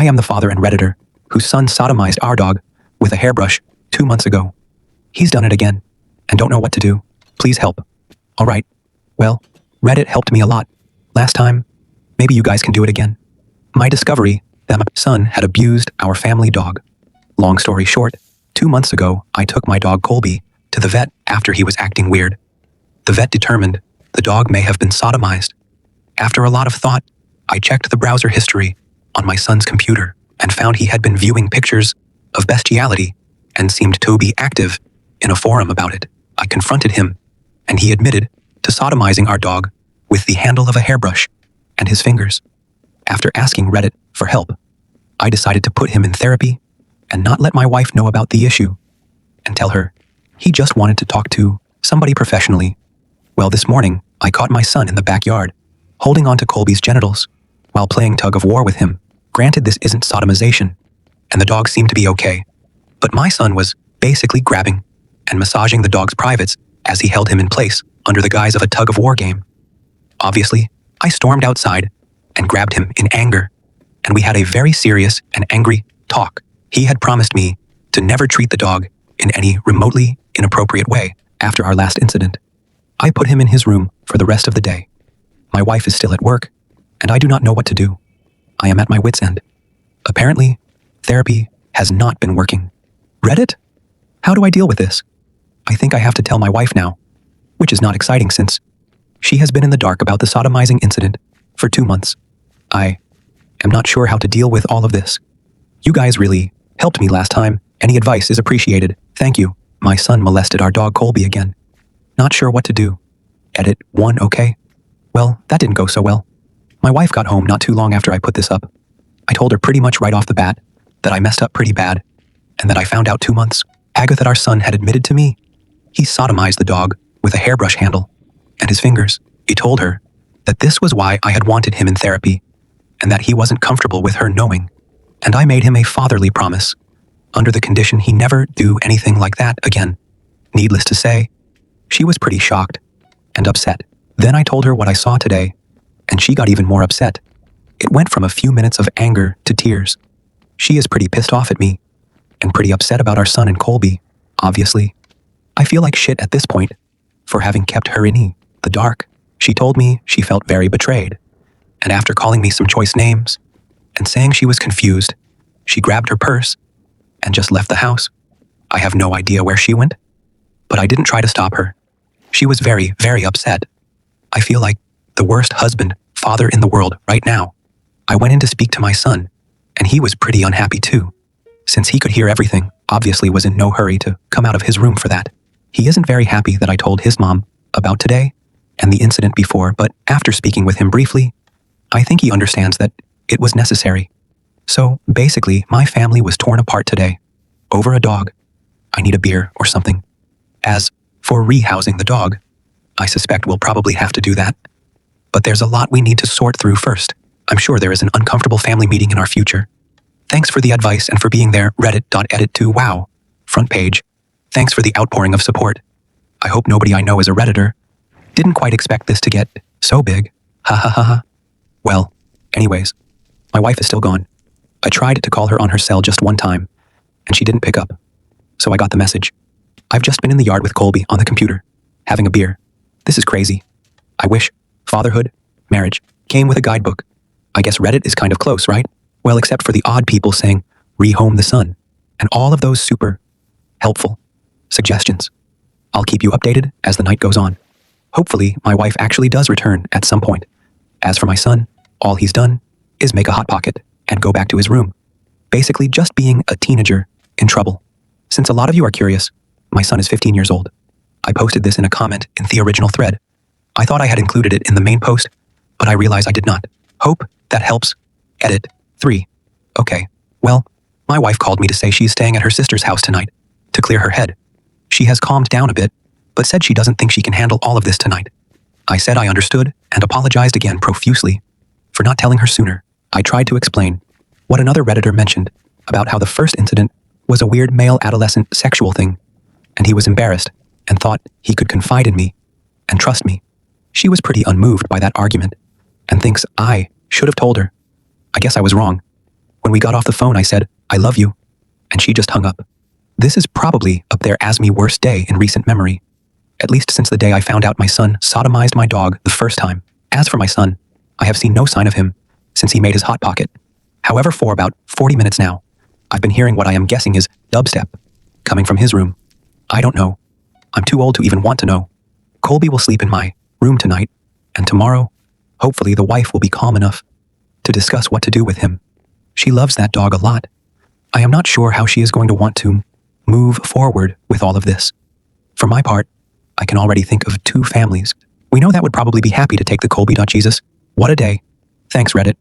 I am the father and Redditor whose son sodomized our dog with a hairbrush 2 months ago. He's done it again and don't know what to do. Please help. All right. Well, Reddit helped me a lot last time. Maybe you guys can do it again. My discovery that my son had abused our family dog. Long story short, 2 months ago, I took my dog Colby to the vet after he was acting weird. The vet determined the dog may have been sodomized. After a lot of thought, I checked the browser history on my son's computer and found he had been viewing pictures of bestiality and seemed to be active in a forum about it. I confronted him, and he admitted to sodomizing our dog with the handle of a hairbrush and his fingers. After asking Reddit for help, I decided to put him in therapy and not let my wife know about the issue and tell her he just wanted to talk to somebody professionally. Well, this morning, I caught my son in the backyard, holding onto Colby's genitals while playing tug of war with him. Granted, this isn't sodomization, and the dog seemed to be okay, but my son was basically grabbing and massaging the dog's privates as he held him in place under the guise of a tug of war game. Obviously, I stormed outside and grabbed him in anger, and we had a very serious and angry talk. He had promised me to never treat the dog in any remotely inappropriate way after our last incident. I put him in his room for the rest of the day. My wife is still at work, and I do not know what to do. I am at my wit's end. Apparently, therapy has not been working. Reddit? How do I deal with this? I think I have to tell my wife now, which is not exciting since she has been in the dark about the sodomizing incident for 2 months. I am not sure how to deal with all of this. You guys really helped me last time. Any advice is appreciated. Thank you. My son molested our dog Colby again. Not sure what to do. Edit 1, okay? Well, that didn't go so well. My wife got home not too long after I put this up. I told her pretty much right off the bat that I messed up pretty bad, and that I found out 2 months ago that our son had admitted to me he sodomized the dog with a hairbrush handle and his fingers. He told her that this was why I had wanted him in therapy, and that he wasn't comfortable with her knowing, and I made him a fatherly promise, under the condition he never do anything like that again. Needless to say, she was pretty shocked and upset. Then I told her what I saw today, and she got even more upset. It went from a few minutes of anger to tears. She is pretty pissed off at me, and pretty upset about our son and Colby, obviously. I feel like shit at this point for having kept her in the dark. She told me she felt very betrayed, and after calling me some choice names and saying she was confused, she grabbed her purse and just left the house. I have no idea where she went, but I didn't try to stop her. She was very, very upset. I feel like the worst husband, father in the world right now. I went in to speak to my son, and he was pretty unhappy too. Since he could hear everything, obviously was in no hurry to come out of his room for that. He isn't very happy that I told his mom about today and the incident before, but after speaking with him briefly, I think he understands that it was necessary. So, basically, my family was torn apart today over a dog. I need a beer or something. As for rehousing the dog, I suspect we'll probably have to do that. But there's a lot we need to sort through first. I'm sure there is an uncomfortable family meeting in our future. Thanks for the advice and for being there, Reddit.edit2 wow. Front page. Thanks for the outpouring of support. I hope nobody I know is a Redditor. Didn't quite expect this to get so big. Ha ha ha ha. Well, anyways, my wife is still gone. I tried to call her on her cell just one time, and she didn't pick up. So I got the message. I've just been in the yard with Colby on the computer, having a beer. This is crazy. I wish fatherhood, marriage, came with a guidebook. I guess Reddit is kind of close, right? Well, except for the odd people saying, rehome the son, and all of those super helpful suggestions. I'll keep you updated as the night goes on. Hopefully, my wife actually does return at some point. As for my son, all he's done is make a hot pocket and go back to his room. Basically just being a teenager in trouble. Since a lot of you are curious, my son is 15 years old. I posted this in a comment in the original thread. I thought I had included it in the main post, but I realize I did not. Hope that helps. Edit 3. Okay, well, my wife called me to say she's staying at her sister's house tonight to clear her head. She has calmed down a bit, but said she doesn't think she can handle all of this tonight. I said I understood and apologized again profusely for not telling her sooner. I tried to explain what another Redditor mentioned about how the first incident was a weird male adolescent sexual thing, and he was embarrassed and thought he could confide in me and trust me. She was pretty unmoved by that argument and thinks I should have told her. I guess I was wrong. When we got off the phone, I said, I love you, and she just hung up. This is probably up there as me worst day in recent memory, at least since the day I found out my son sodomized my dog the first time. As for my son, I have seen no sign of him since he made his hot pocket. However, for about 40 minutes now, I've been hearing what I am guessing is dubstep coming from his room. I don't know. I'm too old to even want to know. Colby will sleep in my room tonight, and tomorrow, hopefully the wife will be calm enough to discuss what to do with him. She loves that dog a lot. I am not sure how she is going to want to move forward with all of this. For my part, I can already think of 2 families we know that would probably be happy to take the Colby. Jesus, what a day. Thanks, Reddit.